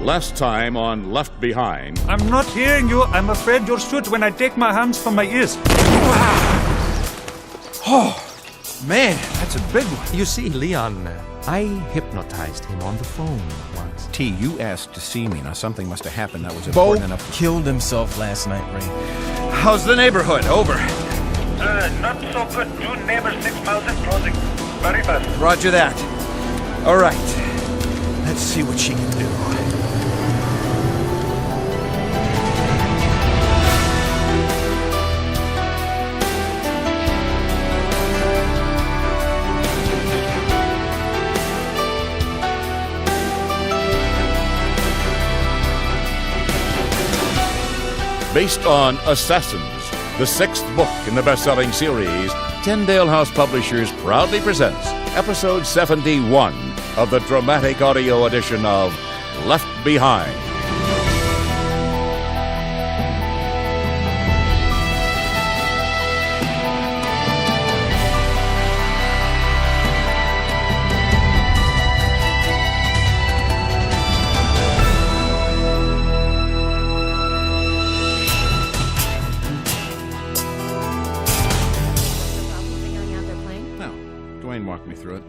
Last time on Left Behind. I'm not hearing you. I'm afraid you'll shoot when I take my hands from my ears. Oh, man, that's a big one. You see, Leon, I hypnotized him on the phone once. T, you asked to see me. Now, something must have happened that was Bo important enough. killed himself last night, Ray. How's the neighborhood? Over. Not so good. New neighbors 6 miles in closing. Very bad. Roger that. All right. Let's see what she can do. Based on Assassins, the 6th book in the best-selling series, Tyndale House Publishers proudly presents episode 71 of the dramatic audio edition of Left Behind. Dwayne walked me through it.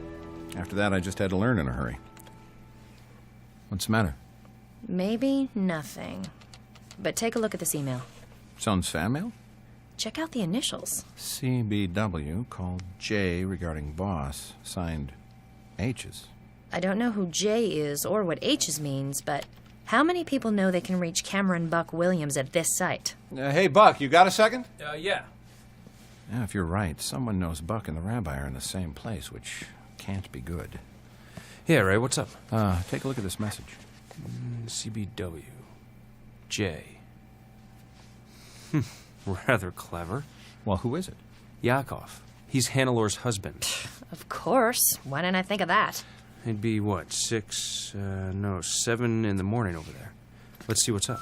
After that, I just had to learn in a hurry. What's the matter? Maybe nothing. But take a look at this email. Sounds fan mail? Check out the initials. CBW called J regarding boss, signed H's. I don't know who J is or what H's means, but how many people know they can reach Cameron Buck Williams at this site? Hey, Buck, you got a second? Yeah. Yeah, if you're right, someone knows Buck and the rabbi are in the same place, which can't be good. Yeah, Ray, what's up? Take a look at this message. CBW. J. Rather clever. Well, who is it? Yakov. He's Hannelor's husband. Of course. Why didn't I think of that? It'd be, what, 7 in the morning over there. Let's see what's up.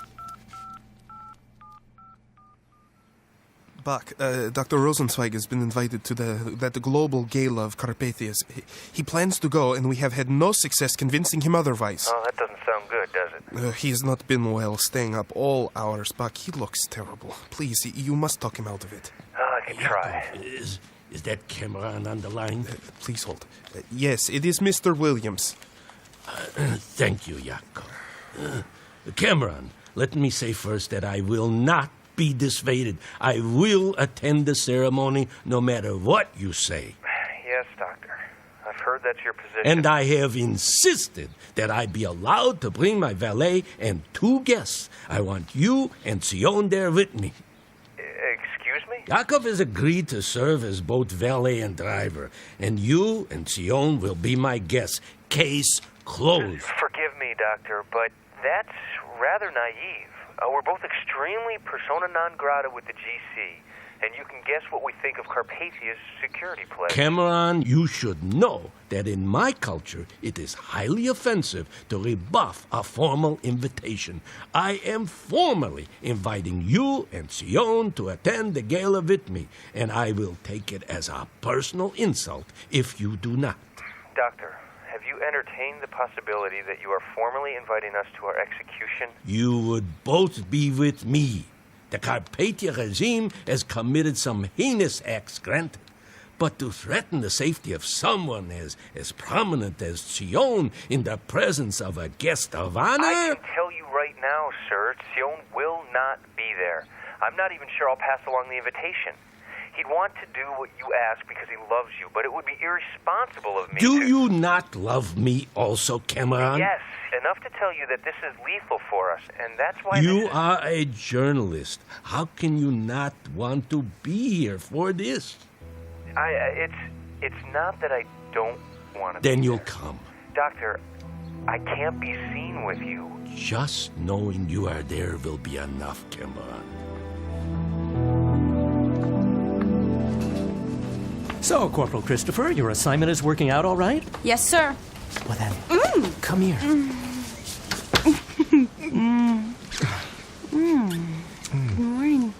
Buck, Dr. Rosenzweig has been invited to the global gala of Carpathias. He plans to go, and we have had no success convincing him otherwise. Oh, that doesn't sound good, does it? He has not been well, staying up all hours, Buck. He looks terrible. Please, you must talk him out of it. Oh, I can try. Is that Cameron on the line? Please hold. Yes, it is Mr. Williams. Thank you, Yakov. Cameron, let me say first that I will not be dissuaded. I will attend the ceremony no matter what you say. Yes, Doctor. I've heard that's your position. And I have insisted that I be allowed to bring my valet and 2 guests. I want you and Sion there with me. Excuse me? Yakov has agreed to serve as both valet and driver, and you and Sion will be my guests. Case closed. Forgive me, Doctor, but that's rather naive. We're both extremely persona non grata with the GC, and you can guess what we think of Carpathia's security pledge. Cameron, you should know that in my culture it is highly offensive to rebuff a formal invitation. I am formally inviting you and Sion to attend the gala with me, and I will take it as a personal insult if you do not. Doctor, have you entertained the possibility that you are formally inviting us to our execution? You would both be with me. The Carpathia regime has committed some heinous acts, granted. But to threaten the safety of someone as prominent as Sion in the presence of a guest of honor? I can tell you right now, sir, Sion will not be there. I'm not even sure I'll pass along the invitation. He'd want to do what you ask because he loves you, but it would be irresponsible of me Do to... you not love me also, Cameron? Yes, enough to tell you that this is lethal for us, and that's why... You are a journalist. How can you not want to be here for this? It's not that I don't want to Then be you'll there. come. Doctor, I can't be seen with you. Just knowing you are there will be enough, Cameron. So, Corporal Christopher, your assignment is working out all right? Yes, sir. Well then, come here. Good morning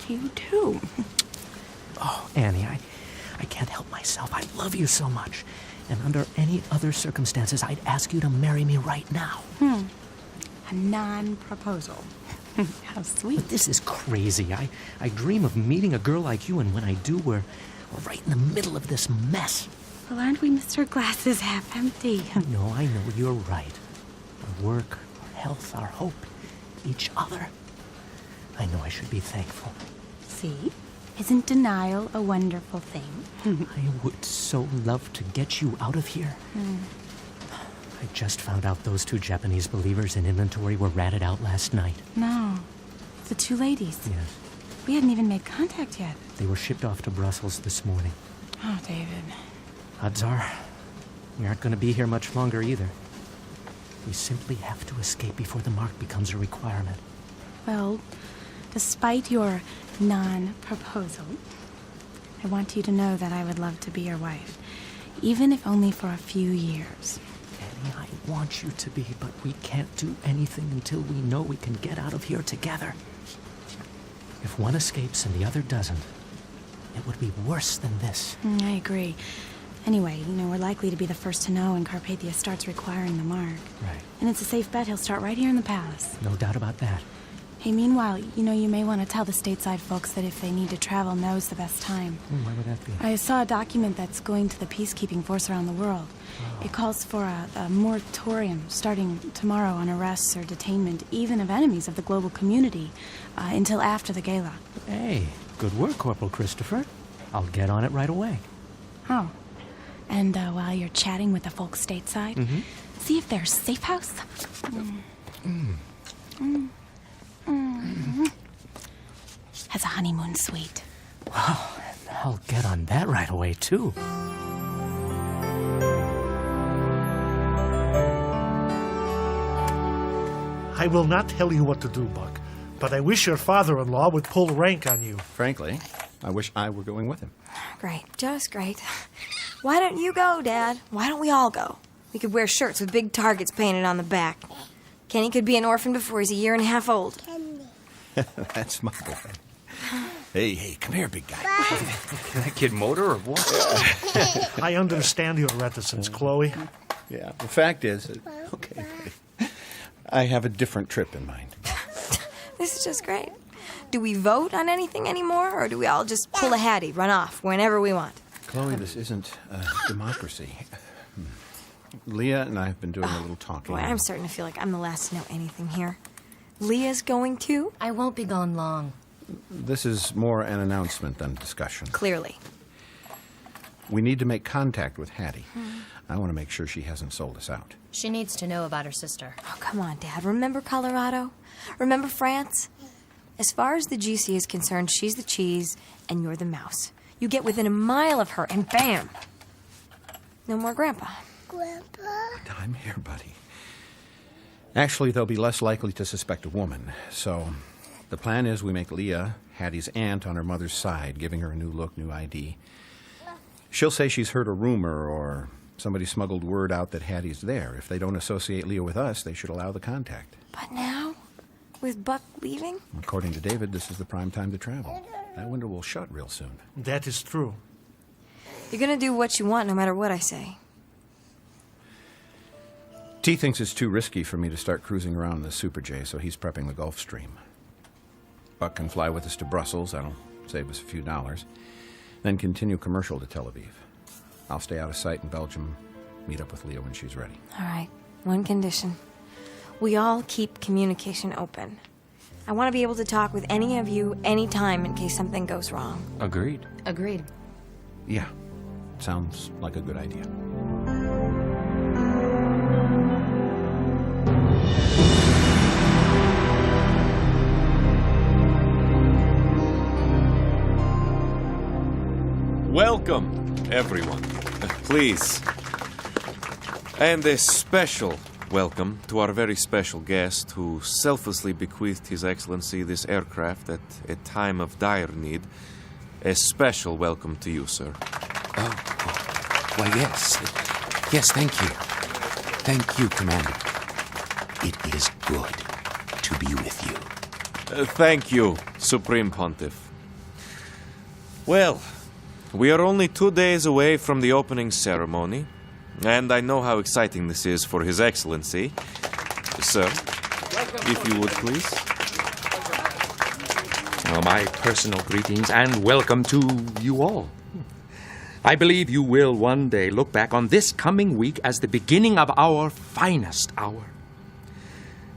to you, too. Oh, Annie, I can't help myself. I love you so much. And under any other circumstances, I'd ask you to marry me right now. A non-proposal. How sweet. But this is crazy. I dream of meeting a girl like you, and when I do, we're right in the middle of this mess. Well, aren't we Mr. Glasses half empty? No, I know, you're right. Our work, our health, our hope, each other. I know I should be thankful. See? Isn't denial a wonderful thing? I would so love to get you out of here. I just found out those 2 Japanese believers in inventory were ratted out last night. No. The 2 ladies. Yes. We hadn't even made contact yet. They were shipped off to Brussels this morning. Oh, David. Odds are, we aren't going to be here much longer either. We simply have to escape before the mark becomes a requirement. Well, despite your non-proposal, I want you to know that I would love to be your wife, even if only for a few years. Annie, I want you to be, but we can't do anything until we know we can get out of here together. If one escapes and the other doesn't, it would be worse than this. I agree. Anyway, we're likely to be the first to know when Carpathia starts requiring the mark. Right. And it's a safe bet he'll start right here in the palace. No doubt about that. Hey, meanwhile, you may want to tell the stateside folks that if they need to travel, now's the best time. Why would that be? I saw a document that's going to the peacekeeping force around the world. Oh. It calls for a moratorium starting tomorrow on arrests or detainment, even of enemies of the global community, until after the gala. Hey, good work, Corporal Christopher. I'll get on it right away. Oh. And while you're chatting with the folks stateside, see if there's safe house. Has a honeymoon suite. Wow, I'll get on that right away, too. I will not tell you what to do, Buck, but I wish your father-in-law would pull rank on you. Frankly, I wish I were going with him. Great, just great. Why don't you go, Dad? Why don't we all go? We could wear shirts with big targets painted on the back. Kenny could be an orphan before he's 1.5 years old. That's my boy. Hey, come here, big guy. Can that kid motor or what? I understand your reticence, Chloe. Yeah, the fact is, okay, I have a different trip in mind. This is just great. Do we vote on anything anymore, or do we all just pull a Hattie, run off whenever we want? Chloe, this isn't a democracy. Leah and I have been doing a little talking. Boy, I'm starting to feel like I'm the last to know anything here. Leah's going too? I won't be gone long. This is more an announcement than discussion. Clearly. We need to make contact with Hattie. I want to make sure she hasn't sold us out. She needs to know about her sister. Oh, come on, Dad. Remember Colorado? Remember France? As far as the GC is concerned, she's the cheese and you're the mouse. You get within 1 mile of her and bam! No more Grandpa. Grandpa? I'm here, buddy. Actually, they'll be less likely to suspect a woman. So, the plan is we make Leah Hattie's aunt on her mother's side, giving her a new look, new ID. She'll say she's heard a rumor or somebody smuggled word out that Hattie's there. If they don't associate Leah with us, they should allow the contact. But now? With Buck leaving? According to David, this is the prime time to travel. That window will shut real soon. That is true. You're gonna do what you want no matter what I say. T thinks it's too risky for me to start cruising around in the Super J, so he's prepping the Gulf Stream. Buck can fly with us to Brussels. That'll save us a few dollars. Then continue commercial to Tel Aviv. I'll stay out of sight in Belgium, meet up with Leah when she's ready. All right. One condition. We all keep communication open. I want to be able to talk with any of you anytime in case something goes wrong. Agreed. Agreed. Yeah. Sounds like a good idea. Welcome, everyone. Please. And a special welcome to our very special guest who selflessly bequeathed His Excellency this aircraft at a time of dire need. A special welcome to you, sir. Oh, why, yes. Yes, thank you. Thank you, Commander. It is good to be with you. Thank you, Supreme Pontiff. Well, we are only 2 days away from the opening ceremony, and I know how exciting this is for His Excellency. Sir? if you would, please. Well, my personal greetings and welcome to you all. I believe you will one day look back on this coming week as the beginning of our finest hour.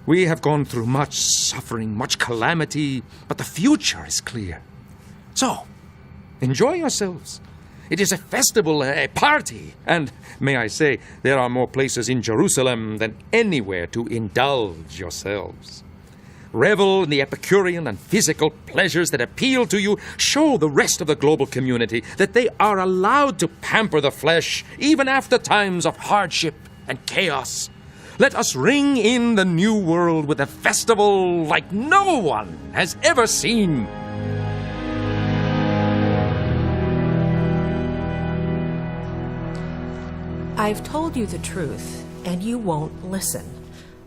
We have gone through much suffering, much calamity, but the future is clear. So, enjoy yourselves. It is a festival, a party, and may I say, there are more places in Jerusalem than anywhere to indulge yourselves. Revel in the Epicurean and physical pleasures that appeal to you. Show the rest of the global community that they are allowed to pamper the flesh even after times of hardship and chaos. Let us ring in the new world with a festival like no one has ever seen. I've told you the truth, and you won't listen.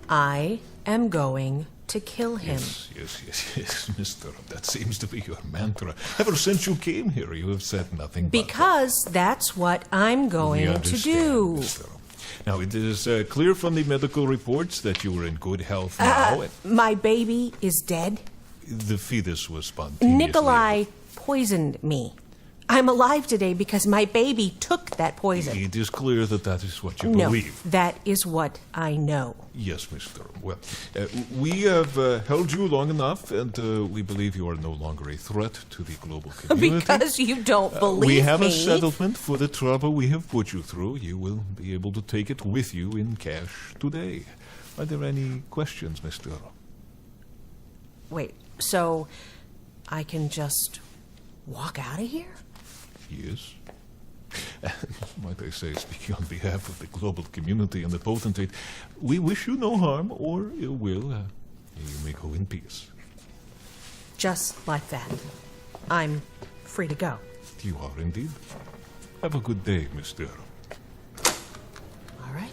I am going to kill him. Yes, mister. That seems to be your mantra. Ever since you came here, you have said nothing but Because that's what I'm going to do. Mister. Now, it is clear from the medical reports that you are in good health now. My baby is dead. The fetus was spontaneously... Nikolai poisoned me. I'm alive today because my baby took that poison. It is clear that that is what you No, believe. that is what I know. Yes, mister. Well, we have held you long enough, and we believe you are no longer a threat to the global community. Because you don't believe we have me. a settlement for the trouble we have put you through. You will be able to take it with you in cash today. Are there any questions, mister? Wait, so I can just walk out of here? Yes. Might I say, speaking on behalf of the global community and the potentate, we wish you no harm or ill will. You may go in peace. Just like that. I'm free to go. You are indeed. Have a good day, mister. All right.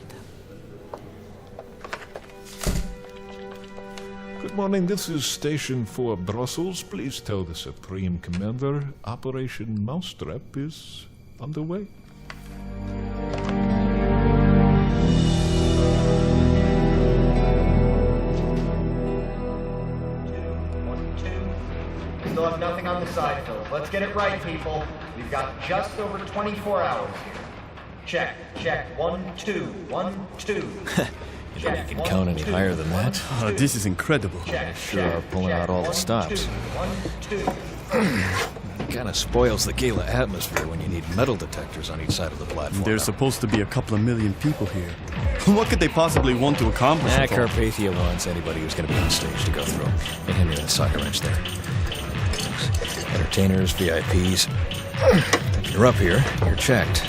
Good morning, this is Station 4 Brussels. Please tell the Supreme Commander Operation Mousetrap is underway. Still have nothing on the side, Philip. Let's get it right, people. We've got just over 24 hours here. Check. 1, 2, 1, 2. You think you can count any higher than that? Oh, this is incredible. Sure are pulling out all the stops. Kind of spoils the gala atmosphere when you need metal detectors on each side of the platform. There's supposed to be a couple of million people here. What could they possibly want to accomplish? Carpathia wants anybody who's going to be on stage to go through. Get him that socket wrench there. Entertainers, VIPs. You're up here. You're checked.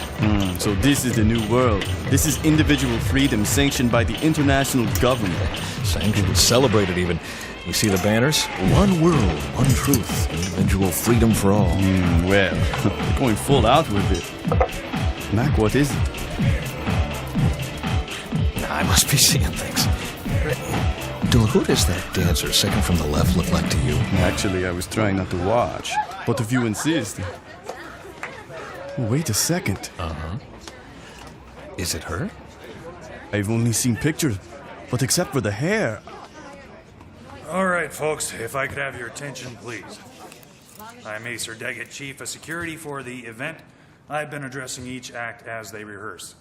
So this is the new world. This is individual freedom sanctioned by the international government. Sanctioned, celebrated even. You see the banners? One world, one truth, individual freedom for all. Well, they're going full out with it. Mac, what is it? I must be seeing things. Dylan, who does that dancer second from the left look like to you? Actually, I was trying not to watch. But if you insist... Wait a second. Uh-huh. Is it her? I've only seen pictures, but except for the hair... All right, folks, if I could have your attention, please. I'm Acer Daggett, Chief of Security for the event. I've been addressing each act as they rehearse.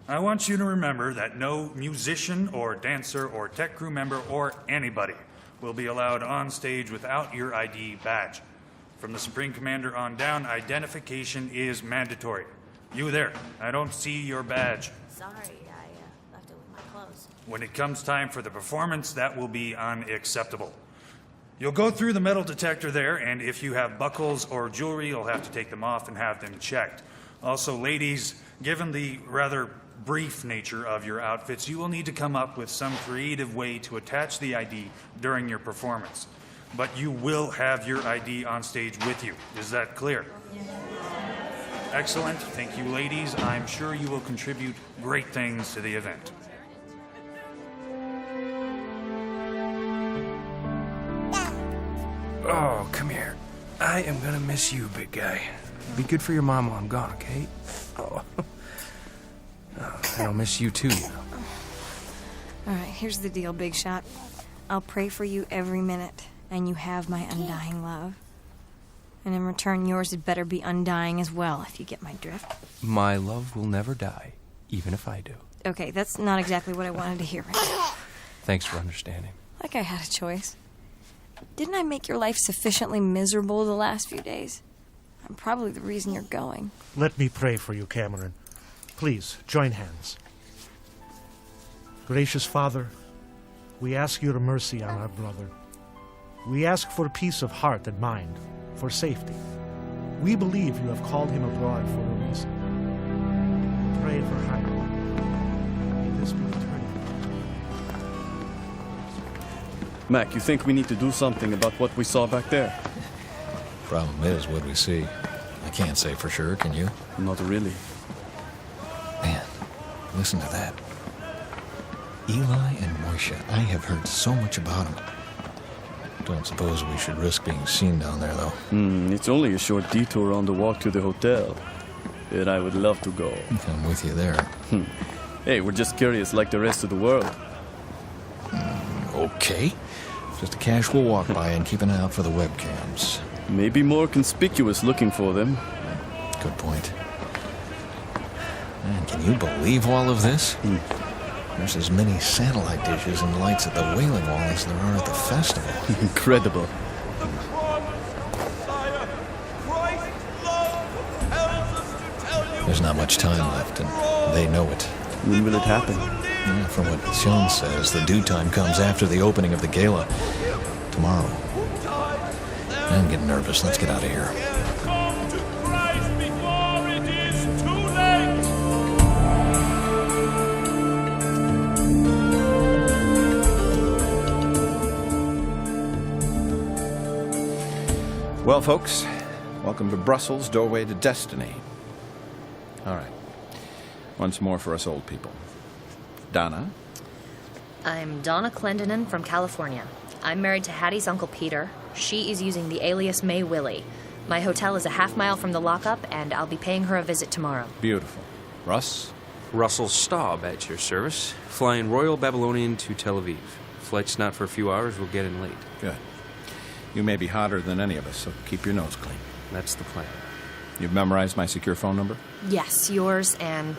I want you to remember that no musician or dancer or tech crew member or anybody will be allowed on stage without your ID badge. From the Supreme Commander on down, identification is mandatory. You there, I don't see your badge. Sorry, I left it with my clothes. When it comes time for the performance, that will be unacceptable. You'll go through the metal detector there, and if you have buckles or jewelry, you'll have to take them off and have them checked. Also, ladies, given the rather brief nature of your outfits, you will need to come up with some creative way to attach the ID during your performance. But you will have your ID on stage with you. Is that clear? Excellent. Thank you, ladies. I'm sure you will contribute great things to the event. Oh, come here. I am gonna miss you, big guy. Be good for your mom while I'm gone, okay? Oh. And I'll miss you too, you know. All right, here's the deal, Big Shot. I'll pray for you every minute, and you have my undying love. And in return, yours had better be undying as well, if you get my drift. My love will never die, even if I do. Okay, that's not exactly what I wanted to hear. Thanks for understanding. Like I had a choice. Didn't I make your life sufficiently miserable the last few days? I'm probably the reason you're going. Let me pray for you, Cameron. Please, join hands. Gracious Father, we ask your mercy on our brother. We ask for peace of heart and mind, for safety. We believe you have called him abroad for a reason. Pray for Jaime. May this be eternity. Mac, you think we need to do something about what we saw back there? Problem is, what we see. I can't say for sure, can you? Not really. Man, listen to that. Eli and Moisha, I have heard so much about them. Don't suppose we should risk being seen down there, though. It's only a short detour on the walk to the hotel. And I would love to go. I'm with you there. Hey, we're just curious like the rest of the world. Okay. Just a casual walk by and keep an eye out for the webcams. Maybe more conspicuous looking for them. Good point. Man, can you believe all of this? There's as many satellite dishes and lights at the Wailing Wall as there are at the festival. Incredible. There's not much time left, and they know it. When will it happen? Yeah, from what Sion says, the due time comes after the opening of the gala. Tomorrow. I'm getting nervous. Let's get out of here. Well, folks, welcome to Brussels, doorway to destiny. All right. Once more for us old people. Donna? I'm Donna Clendenin from California. I'm married to Hattie's Uncle Peter. She is using the alias May Willie. My hotel is a half-mile from the lockup, and I'll be paying her a visit tomorrow. Beautiful. Russ? Russell Staub at your service. Flying Royal Babylonian to Tel Aviv. Flight's not for a few hours, we'll get in late. Good. You may be hotter than any of us, so keep your nose clean. That's the plan. You've memorized my secure phone number? Yes, yours and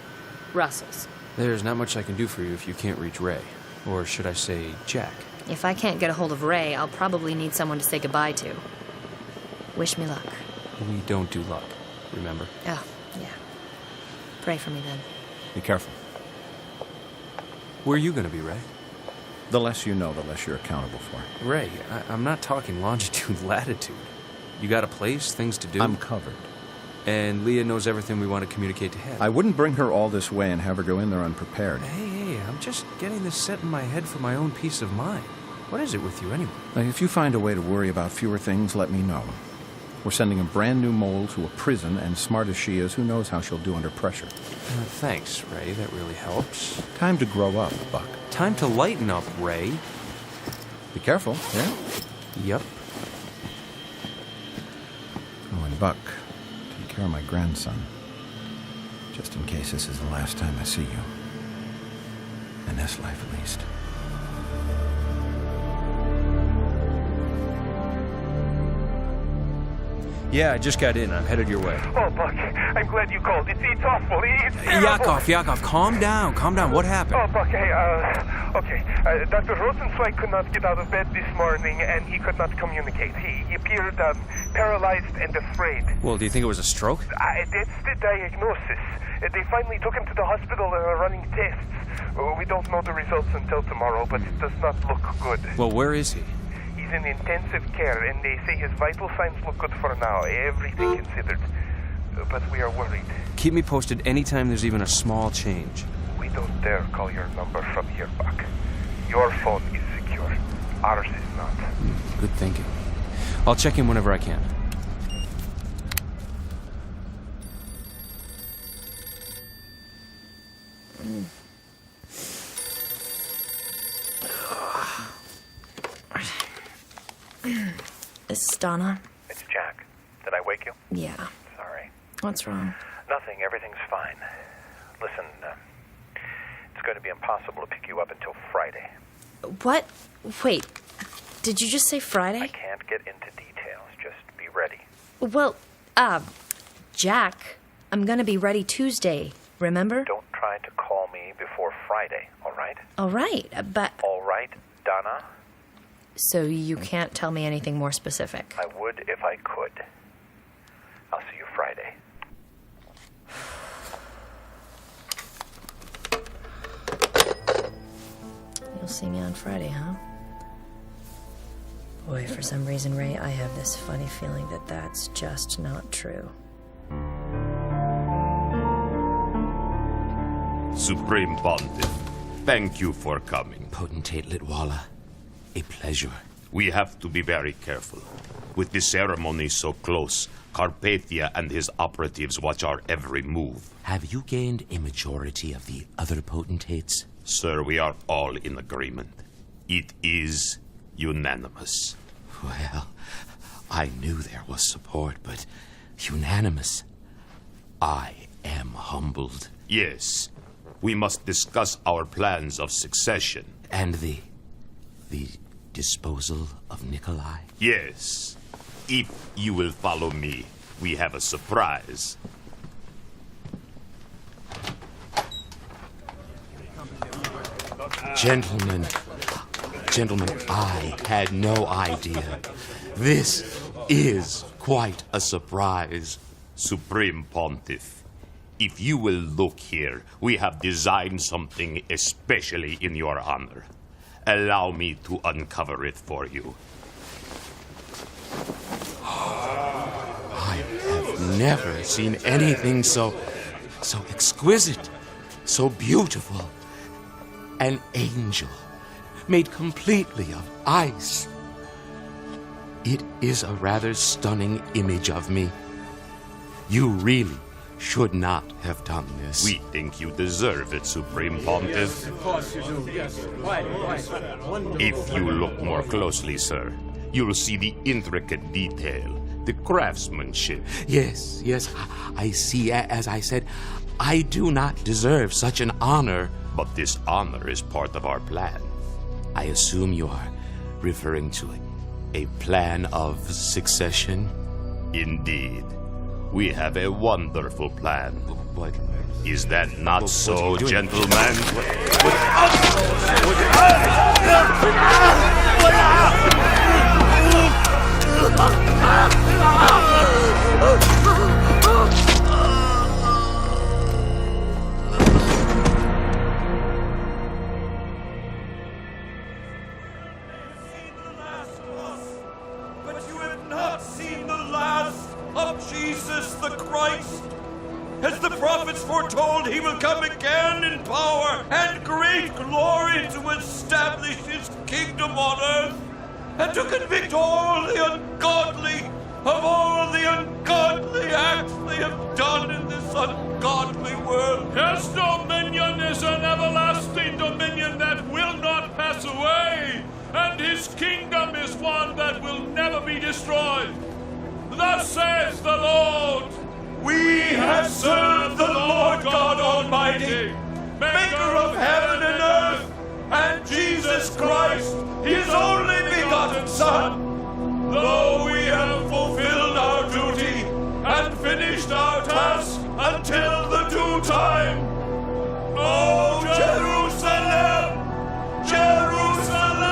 Russell's. There's not much I can do for you if you can't reach Ray. Or should I say, Jack. If I can't get a hold of Ray, I'll probably need someone to say goodbye to. Wish me luck. We don't do luck, remember? Oh, yeah. Pray for me then. Be careful. Where are you going to be, Ray? The less you know, the less you're accountable for. Ray, I'm not talking longitude, latitude. You got a place, things to do? I'm covered. And Leah knows everything we want to communicate to Head. I wouldn't bring her all this way and have her go in there unprepared. Hey, I'm just getting this set in my head for my own peace of mind. What is it with you anyway? If you find a way to worry about fewer things, let me know. We're sending a brand new mole to a prison, and smart as she is, who knows how she'll do under pressure. Thanks, Ray. That really helps. Time to grow up, Buck. Time to lighten up, Ray. Be careful, yeah? Yep. Oh, and Buck, take care of my grandson. Just in case this is the last time I see you. In this life, at least. Yeah, I just got in. I'm headed your way. Oh, Buck, I'm glad you called. It's awful. It's terrible. Yakov, calm down. What happened? Oh, Buck, hey, okay. Dr. Rosenzweig could not get out of bed this morning, and he could not communicate. He appeared paralyzed and afraid. Well, do you think it was a stroke? That's the diagnosis. They finally took him to the hospital and are running tests. We don't know the results until tomorrow, but it does not look good. Well, where is he? He's in intensive care, and they say his vital signs look good for now, everything considered. But we are worried. Keep me posted anytime there's even a small change. We don't dare call your number from here, Buck. Your phone is secure. Ours is not. Good thinking. I'll check in whenever I can. This is Donna. It's Jack. Did I wake you? Yeah. Sorry. What's wrong? Nothing. Everything's fine. Listen, it's going to be impossible to pick you up until Friday. What? Wait, did you just say Friday? I can't get into details. Just be ready. Well, Jack, I'm gonna be ready Tuesday, remember? Don't try to call me before Friday, all right? All right, but... All right, Donna? So you can't tell me anything more specific? I would if I could. I'll see you Friday. You'll see me on Friday, huh? Boy, for some reason, Ray, I have this funny feeling that that's just not true. Supreme Pontiff, thank you for coming. Potentate Litwala, a pleasure. We have to be very careful. With the ceremony so close, Carpathia and his operatives watch our every move. Have you gained a majority of the other potentates? Sir, we are all in agreement. It is unanimous. Well, I knew there was support, but unanimous. I am humbled. Yes. We must discuss our plans of succession. And the disposal of Nikolai? Yes. If you will follow me, we have a surprise. Gentlemen, I had no idea. This is quite a surprise. Supreme Pontiff, if you will look here, we have designed something especially in your honor. Allow me to uncover it for you. I have never seen anything so exquisite, so beautiful. An angel, made completely of ice. It is a rather stunning image of me. You really should not have done this. We think you deserve it, Supreme Pontiff. Of course you do, yes. Right. Wonderful. If you look more closely, sir, you'll see the intricate detail, the craftsmanship. Yes, I see. As I said, I do not deserve such an honor. But this honor is part of our plan. I assume you are referring to a plan of succession? Indeed. We have a wonderful plan. What? Is that not so, gentlemen? Jesus the Christ. As the prophets foretold, he will come again in power and great glory to establish his kingdom on earth and to convict all the ungodly of all the ungodly acts they have done in this ungodly world. His dominion is an everlasting dominion that will not pass away, and his kingdom is one that will never be destroyed. Thus says the Lord, we have served the Lord God Almighty, maker of heaven and earth, and Jesus Christ, his only begotten Son. Though we have fulfilled our duty and finished our task until the due time, O Jerusalem, Jerusalem!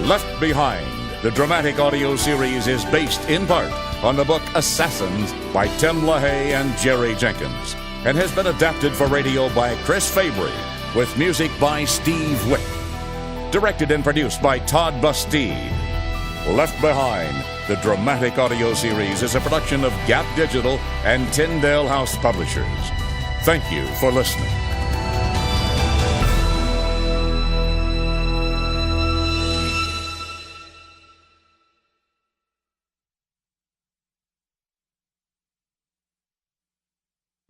Left Behind, the dramatic audio series, is based in part on the book Assassins by Tim LaHaye and Jerry Jenkins, and has been adapted for radio by Chris Fabry, with music by Steve Wick. Directed and produced by Todd Bastide. Left Behind, the dramatic audio series, is a production of Gap Digital and Tyndale House Publishers. Thank you for listening.